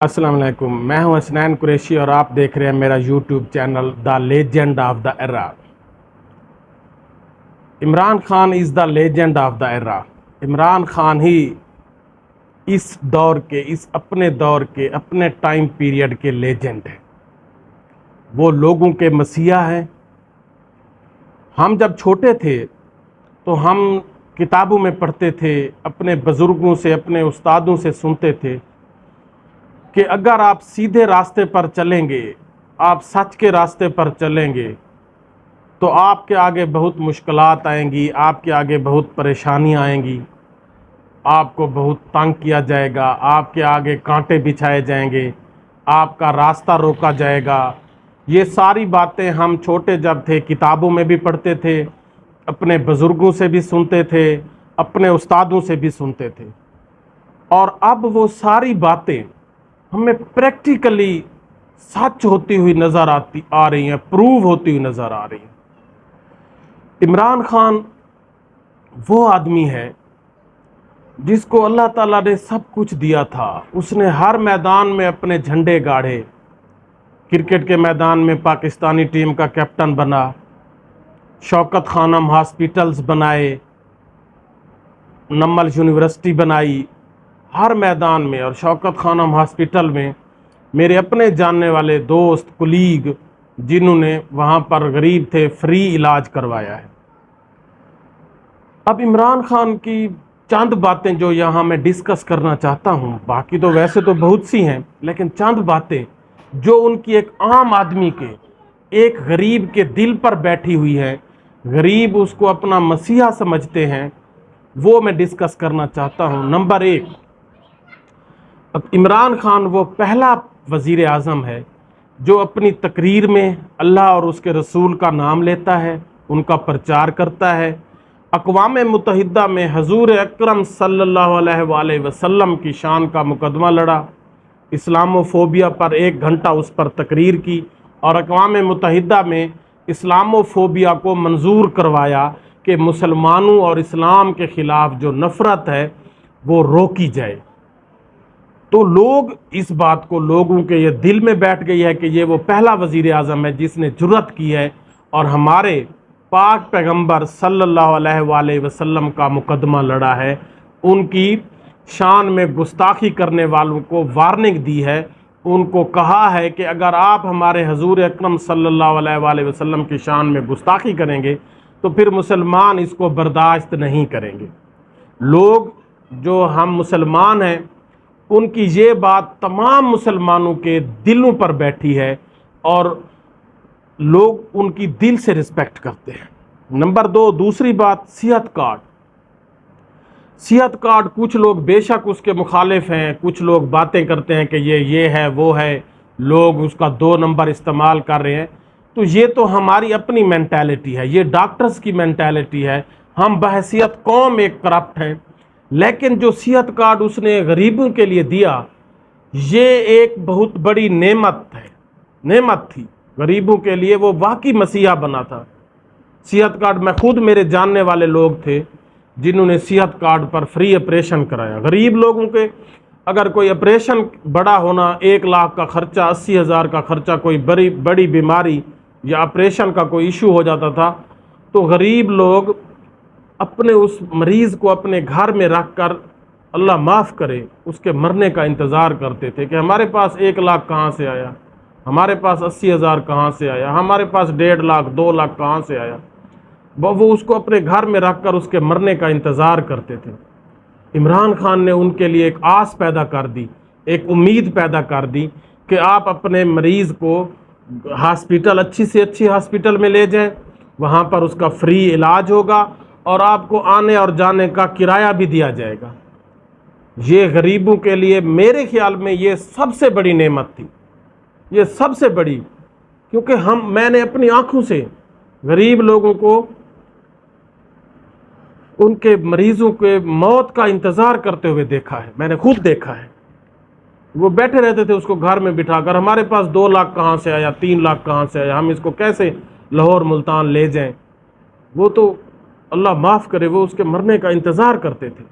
अस्सलाम वालेकुम। मैं हूं हसनैन कुरैशी और आप देख रहे हैं मेरा YouTube channel the legend of the era. Imran Khan is the legend of the era. Imran Khan ही इस दौर के, इस अपने दौर के, अपने टाइम पीरियड के लेजेंड हैं। वो लोगों के मसीहा हैं। हम जब छोटे थे तो हम किताबों में पढ़ते थे, अपने बुज़ुर्गों से, अपने उस्तादों से सुनते थे कि अगर आप सीधे रास्ते पर चलेंगे, आप सच के रास्ते पर चलेंगे तो आपके आगे बहुत मुश्किलात आएंगी, आपके आगे बहुत परेशानियां आएंगी, आपको बहुत तंग किया जाएगा, आपके आगे कांटे बिछाए जाएंगे, आपका रास्ता रोका जाएगा। ये सारी बातें हम छोटे जब थे किताबों में भी पढ़ते थे, अपने बुज़ुर्गों से भी सुनते थे, अपने उस्तादों से भी सुनते थे। और अब वो सारी बातें हमें प्रैक्टिकली सच होती हुई नज़र आ रही हैं, प्रूव होती हुई नज़र आ रही हैं। इमरान खान वो आदमी है जिसको अल्लाह ताला ने सब कुछ दिया था। उसने हर मैदान में अपने झंडे गाड़े। क्रिकेट के मैदान में पाकिस्तानी टीम का कैप्टन बना, शौकत खानम हॉस्पिटल्स बनाए, नम्मल यूनिवर्सिटी बनाई, हर मैदान में। और शौकत खानम हॉस्पिटल में मेरे अपने जानने वाले दोस्त, कुलीग जिन्होंने वहाँ पर गरीब थे, फ्री इलाज करवाया है। अब इमरान खान की चंद बातें जो यहाँ मैं डिस्कस करना चाहता हूँ, बाकी तो वैसे तो बहुत सी हैं, लेकिन चंद बातें जो उनकी एक आम आदमी के, एक गरीब के दिल पर बैठी हुई है, गरीब उसको अपना मसीहा समझते हैं, वो मैं डिस्कस करना चाहता हूँ। नंबर एक, अब इमरान खान वो पहला वज़ीर आज़म है जो अपनी तकरीर में अल्लाह और उसके रसूल का नाम लेता है, उनका प्रचार करता है। अक़वाम मुत्तहिदा में हजूर अकरम सल्लल्लाहु अलैहि वसल्लम की शान का मुकदमा लड़ा, इस्लामोफोबिया पर 1 घंटा उस पर तकरीर की और अक़वाम मुत्तहिदा में इस्लामोफोबिया को मंजूर करवाया कि मुसलमानों और इस्लाम के ख़िलाफ़ जो नफ़रत है वो रोकी जाए। तो लोग इस बात को, लोगों के ये दिल में बैठ गई है कि ये वो पहला वज़ीर आज़म है जिसने जुर्रत की है और हमारे पाक पैगंबर सल्लल्लाहु अलैहि वसल्लम का मुकदमा लड़ा है, उनकी शान में गुस्ताखी करने वालों को वार्निंग दी है, उनको कहा है कि अगर आप हमारे हजूर अकरम सल्लल्लाहु अलैहि वसल्लम की शान में गुस्ताखी करेंगे तो फिर मुसलमान इसको बर्दाश्त नहीं करेंगे। लोग जो हम मुसलमान हैं उनकी ये बात तमाम मुसलमानों के दिलों पर बैठी है और लोग उनकी दिल से रिस्पेक्ट करते हैं। नंबर 2, दूसरी बात, सेहत कार्ड। सेहत कार्ड, कुछ लोग बेशक उसके मुखालिफ हैं, कुछ लोग बातें करते हैं कि ये है वो है, लोग उसका 2 नंबर इस्तेमाल कर रहे हैं। तो ये तो हमारी अपनी मेंटालिटी है, ये डॉक्टर्स की मेंटालिटी है। हम बहैसियत कौम एक करप्ट हैं, लेकिन जो सेहत कार्ड उसने गरीबों के लिए दिया, ये एक बहुत बड़ी नेमत है, नेमत थी गरीबों के लिए। वो वाकई मसीहा बना था। सेहत कार्ड, मैं खुद, मेरे जानने वाले लोग थे जिन्होंने सेहत कार्ड पर फ्री ऑपरेशन कराया। गरीब लोगों के अगर कोई ऑपरेशन बड़ा होना, 1 लाख का खर्चा, 80,000 का खर्चा, कोई बड़ी बीमारी या ऑपरेशन का कोई इशू हो जाता था, तो गरीब लोग अपने उस मरीज़ को अपने घर में रख कर, अल्लाह माफ़ करे, उसके मरने का इंतज़ार करते थे कि हमारे पास 1 लाख कहाँ से आया, हमारे पास 80,000 कहाँ से आया, हमारे पास 1.5 लाख 2 लाख कहाँ से आया। वो उसको अपने घर में रख कर उसके मरने का इंतज़ार करते थे। इमरान खान ने उनके लिए एक आस पैदा कर दी, एक उम्मीद पैदा कर दी कि आप अपने मरीज़ को हॉस्पिटल, अच्छी से अच्छी हॉस्पिटल में ले जाएं, वहाँ पर उसका फ्री इलाज होगा और आपको आने और जाने का किराया भी दिया जाएगा। ये गरीबों के लिए मेरे ख्याल में ये सबसे बड़ी नेमत थी, ये सबसे बड़ी, क्योंकि मैंने अपनी आंखों से गरीब लोगों को, उनके मरीज़ों के मौत का इंतज़ार करते हुए देखा है, मैंने खुद देखा है। वो बैठे रहते थे उसको घर में बिठाकर, हमारे पास 2 लाख कहाँ से आया, 3 लाख कहाँ से आया, हम इसको कैसे लाहौर मुल्तान ले जाएं। वो तो अल्लाह माफ़ करे, वो उसके मरने का इंतज़ार करते थे।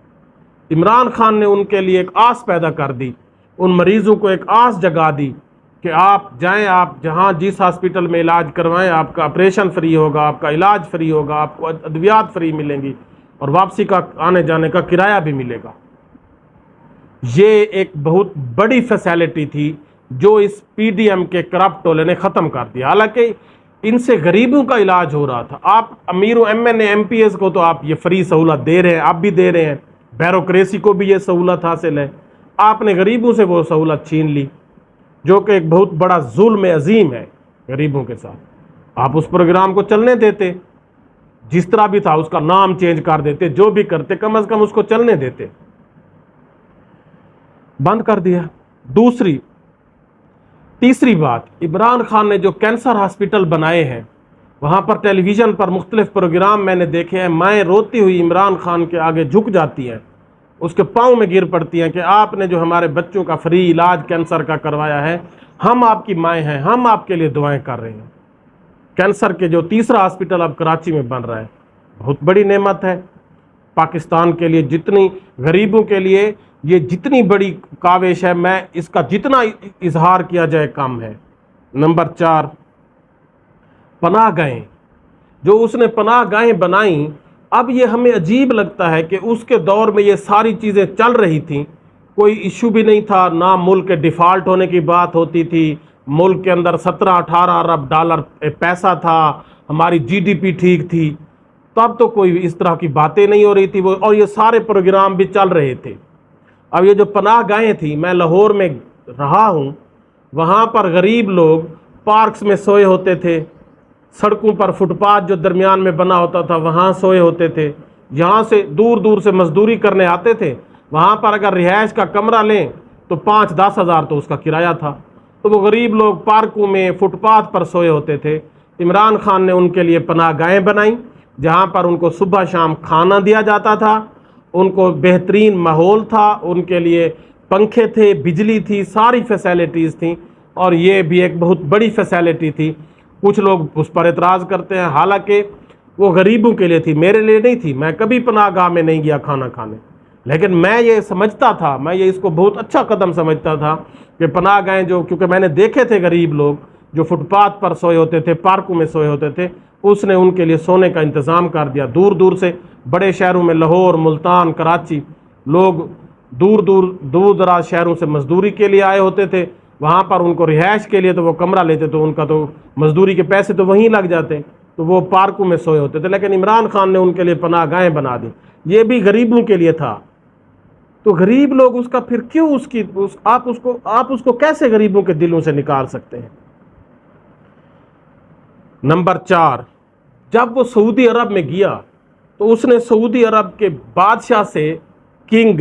इमरान खान ने उनके लिए एक आस पैदा कर दी उन मरीज़ों को एक आस जगा दी कि आप जाएं, आप जहां जिस हॉस्पिटल में इलाज करवाएं, आपका ऑपरेशन फ्री होगा, आपका इलाज फ्री होगा, आपको अद्वियात फ्री मिलेंगी और वापसी का आने जाने का किराया भी मिलेगा। ये एक बहुत बड़ी फैसिलिटी थी जो इस पीडीएम के करप्ट टोले ने ख़त्म कर दिया। हालांकि इनसे गरीबों का इलाज हो रहा था। आप अमीरों एमएनए एमपीएस को तो आप ये फ्री सहूलत दे रहे हैं, आप भी दे रहे हैं, ब्यूरोक्रेसी को भी ये सहूलत हासिल है। आपने गरीबों से वो सहूलत छीन ली, जो कि एक बहुत बड़ा जुल्म अजीम है गरीबों के साथ। आप उस प्रोग्राम को चलने देते, जिस तरह भी था, उसका नाम चेंज कर देते, जो भी करते, कम से कम उसको चलने देते। बंद कर दिया। तीसरी बात, इमरान खान ने जो कैंसर हॉस्पिटल बनाए हैं, वहाँ पर टेलीविज़न पर मुख्तलिफ प्रोग्राम मैंने देखे हैं, माएँ रोती हुई इमरान खान के आगे झुक जाती हैं, उसके पाँव में गिर पड़ती हैं कि आपने जो हमारे बच्चों का फ्री इलाज कैंसर का करवाया है, हम आपकी माएँ हैं, हम आपके लिए दुआएं कर रहे हैं। कैंसर के जो तीसरा हॉस्पिटल अब कराची में बन रहा है, बहुत बड़ी नेमत है पाकिस्तान के लिए, जितनी गरीबों के लिए ये जितनी बड़ी काविश है, मैं इसका जितना इजहार किया जाए कम है। नंबर 4, पनाह गाहें, जो उसने पनाह गाहें बनाई, अब ये हमें अजीब लगता है कि उसके दौर में ये सारी चीज़ें चल रही थी, कोई इशू भी नहीं था, ना मुल्क के डिफ़ॉल्ट होने की बात होती थी, मुल्क के अंदर 17-18 अरब डॉलर पैसा था, हमारी जीडीपी ठीक थी, तब तो कोई इस तरह की बातें नहीं हो रही थी वो, और ये सारे प्रोग्राम भी चल रहे थे। अब ये जो पनाह गाहें थी, मैं लाहौर में रहा हूँ, वहाँ पर गरीब लोग पार्क्स में सोए होते थे, सड़कों पर फुटपाथ जो दरमियान में बना होता था वहाँ सोए होते थे। यहाँ से दूर दूर से मजदूरी करने आते थे, वहाँ पर अगर रिहाइश का कमरा लें तो 5-10 हज़ार तो उसका किराया था। तो वो गरीब लोग पार्कों में फुटपाथ पर सोए होते थे। इमरान खान ने उनके लिए पनाह गाहें बनाई, जहाँ पर उनको सुबह शाम खाना दिया जाता था, उनको बेहतरीन माहौल था, उनके लिए पंखे थे, बिजली थी, सारी फैसिलिटीज़ थी, और ये भी एक बहुत बड़ी फैसिलिटी थी। कुछ लोग उस पर एतराज़ करते हैं, हालांकि वो गरीबों के लिए थी, मेरे लिए नहीं थी। मैं कभी पनाह गाह में नहीं गया खाना खाने, लेकिन मैं ये समझता था, मैं ये इसको बहुत अच्छा कदम समझता था कि पनाह गाहें जो, क्योंकि मैंने देखे थे गरीब लोग जो फुटपाथ पर सोए होते थे, पार्कों में सोए होते थे, उसने उनके लिए सोने का इंतज़ाम कर दिया। दूर दूर से बड़े शहरों में, लाहौर, मुल्तान, कराची, लोग दूर दराज शहरों से मजदूरी के लिए आए होते थे, वहाँ पर उनको रिहाइश के लिए तो वो कमरा लेते, तो उनका तो मजदूरी के पैसे तो वहीं लग जाते, तो वो पार्कों में सोए होते थे। लेकिन इमरान खान ने उनके लिए पनाह गाहें बना दी, ये भी गरीबों के लिए था। तो गरीब लोग उसका फिर क्यों आप उसको कैसे गरीबों के दिलों से निकाल सकते हैं। नंबर 4, जब वो सऊदी अरब में गया तो उसने सऊदी अरब के बादशाह से, किंग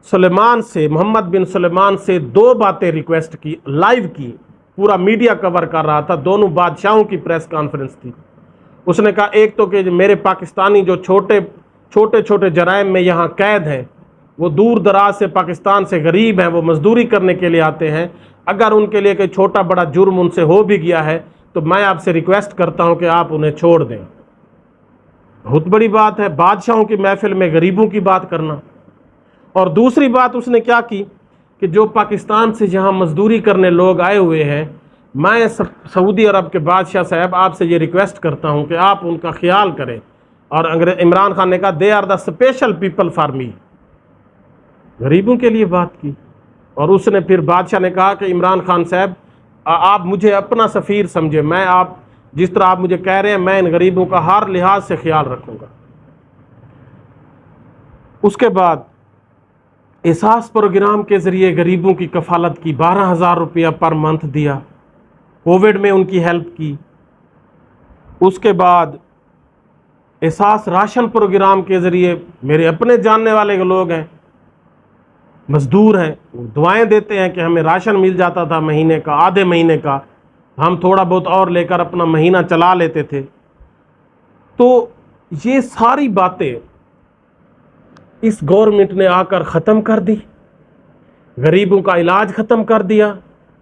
सुलेमान से, मोहम्मद बिन सुलेमान से 2 बातें रिक्वेस्ट की, लाइव की, पूरा मीडिया कवर कर रहा था, दोनों बादशाहों की प्रेस कॉन्फ्रेंस थी। उसने कहा, एक तो कि मेरे पाकिस्तानी जो छोटे जराइम में यहाँ कैद हैं, वो दूर दराज से पाकिस्तान से गरीब हैं, वो मजदूरी करने के लिए आते हैं, अगर उनके लिए कोई छोटा बड़ा जुर्म उनसे हो भी गया है तो मैं आपसे रिक्वेस्ट करता हूं कि आप उन्हें छोड़ दें। बहुत बड़ी बात है बादशाहों की महफिल में गरीबों की बात करना। और दूसरी बात उसने क्या की कि जो पाकिस्तान से जहां मजदूरी करने लोग आए हुए हैं, मैं सऊदी अरब के बादशाह साहब आपसे ये रिक्वेस्ट करता हूं कि आप उनका ख्याल करें। और इमरान खान ने कहा, they are the special people for me, गरीबों के लिए बात की। और उसने फिर बादशाह ने कहा कि इमरान खान साहब, आप मुझे अपना सफ़ीर समझे, मैं आप जिस तरह आप मुझे कह रहे हैं, मैं इन गरीबों का हर लिहाज से ख्याल रखूँगा। उसके बाद एहसास प्रोग्राम के ज़रिए गरीबों की कफ़ालत की, 12,000 रुपया पर मंथ दिया, कोविड में उनकी हेल्प की। उसके बाद एहसास राशन प्रोग्राम के ज़रिए, मेरे अपने जानने वाले लोग हैं, मज़दूर हैं, दुआएं देते हैं कि हमें राशन मिल जाता था महीने का, आधे महीने का, हम थोड़ा बहुत और लेकर अपना महीना चला लेते थे। तो ये सारी बातें इस गवर्नमेंट ने आकर ख़त्म कर दी। गरीबों का इलाज ख़त्म कर दिया,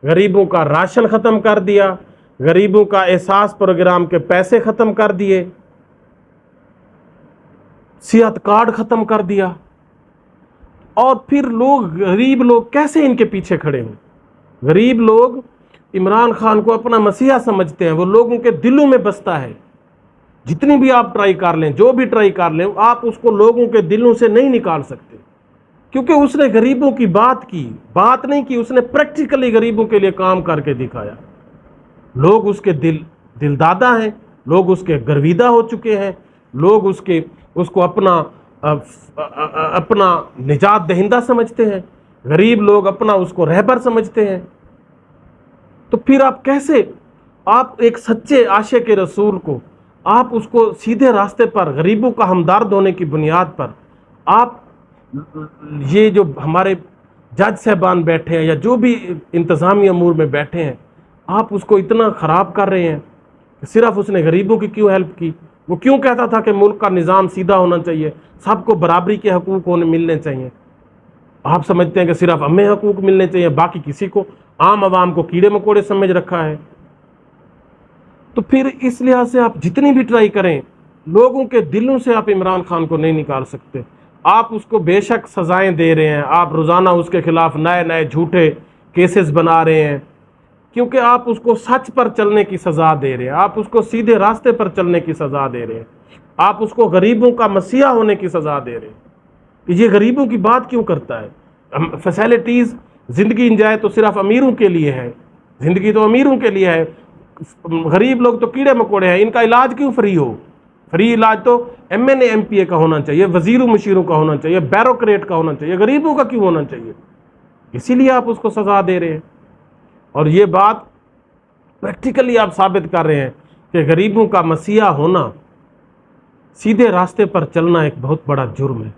गरीबों का राशन ख़त्म कर दिया, गरीबों का एहसास प्रोग्राम के पैसे ख़त्म कर दिए, सेहत कार्ड ख़त्म कर दिया। اور پھر غریب لوگ کیسے ان کے پیچھے کھڑے ہوں؟ غریب لوگ عمران خان کو اپنا مسیحا سمجھتے ہیں، وہ لوگوں کے دلوں میں بستا ہے۔ جتنی بھی آپ ٹرائی کر لیں، جو بھی ٹرائی کر لیں، آپ اس کو لوگوں کے دلوں سے نہیں نکال سکتے، کیونکہ اس نے غریبوں کی بات نہیں کی، اس نے پریکٹیکلی غریبوں کے لیے کام کر کے دکھایا۔ لوگ اس کے دل دادا ہیں، لوگ اس کے گرویدہ ہو چکے ہیں، لوگ اس کو اپنا نجات دہندہ سمجھتے ہیں، غریب لوگ اپنا اس کو رہبر سمجھتے ہیں۔ تو پھر آپ ایک سچے عاشق رسول کو، آپ اس کو سیدھے راستے پر، غریبوں کا ہمدرد ہونے کی بنیاد پر، آپ یہ جو ہمارے جج صاحبان بیٹھے ہیں یا جو بھی انتظامی امور میں بیٹھے ہیں، آپ اس کو اتنا خراب کر رہے ہیں کہ صرف اس نے غریبوں کی کیوں ہیلپ کی؟ وہ کیوں کہتا تھا کہ ملک کا نظام سیدھا ہونا چاہیے، سب کو برابری کے حقوق ملنے چاہیے؟ آپ سمجھتے ہیں کہ صرف ہمیں حقوق ملنے چاہیے، باقی کسی کو، عام عوام کو کیڑے مکوڑے سمجھ رکھا ہے۔ تو پھر اس لحاظ سے آپ جتنی بھی ٹرائی کریں، لوگوں کے دلوں سے آپ عمران خان کو نہیں نکال سکتے۔ آپ اس کو بے شک سزائیں دے رہے ہیں، آپ روزانہ اس کے خلاف نئے جھوٹے کیسز بنا رہے ہیں، کیونکہ آپ اس کو سچ پر چلنے کی سزا دے رہے ہیں، آپ اس کو سیدھے راستے پر چلنے کی سزا دے رہے ہیں، آپ اس کو غریبوں کا مسیحا ہونے کی سزا دے رہے ہیں کہ یہ غریبوں کی بات کیوں کرتا ہے؟ فیسلٹیز زندگی انجوائے تو صرف امیروں کے لیے ہے، زندگی تو امیروں کے لیے ہے، غریب لوگ تو کیڑے مکوڑے ہیں، ان کا علاج کیوں فری ہو؟ فری علاج تو M N A M P A کا ہونا چاہیے، وزیروں مشیروں کا ہونا چاہیے، بیوروکریٹ کا ہونا چاہیے، غریبوں کا کیوں ہونا چاہیے؟ اسی لیے آپ اس کو سزا دے رہے ہیں، اور یہ بات پریکٹیکلی آپ ثابت کر رہے ہیں کہ غریبوں کا مسیحا ہونا، سیدھے راستے پر چلنا ایک بہت بڑا جرم ہے۔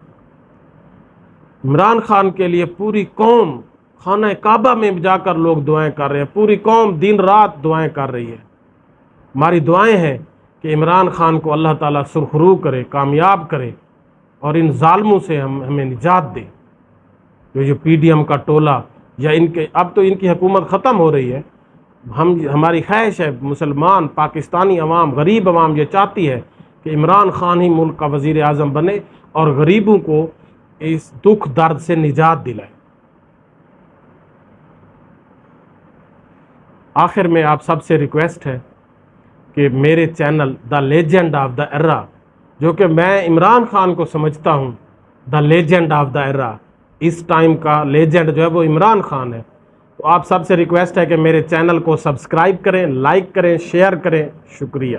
عمران خان کے لیے پوری قوم خانہ کعبہ میں جا کر لوگ دعائیں کر رہے ہیں، پوری قوم دن رات دعائیں کر رہی ہے۔ ہماری دعائیں ہیں کہ عمران خان کو اللہ تعالیٰ سرخرو کرے، کامیاب کرے، اور ان ظالموں سے ہمیں نجات دے۔ جو پی ڈی ایم کا ٹولہ یا اب تو ان کی حکومت ختم ہو رہی ہے، ہماری خواہش ہے، مسلمان پاکستانی عوام، غریب عوام یہ چاہتی ہے کہ عمران خان ہی ملک کا وزیر اعظم بنے اور غریبوں کو اس دکھ درد سے نجات دلائے۔ آخر میں آپ سب سے ریکویسٹ ہے کہ میرے channel the legend of the era, جو کہ میں عمران خان کو سمجھتا ہوں the legend of the era, اس ٹائم کا لیجنڈ جو ہے وہ عمران خان ہے، تو آپ سب سے ریکویسٹ ہے کہ میرے چینل کو سبسکرائب کریں، لائک کریں، شیئر کریں۔ شکریہ۔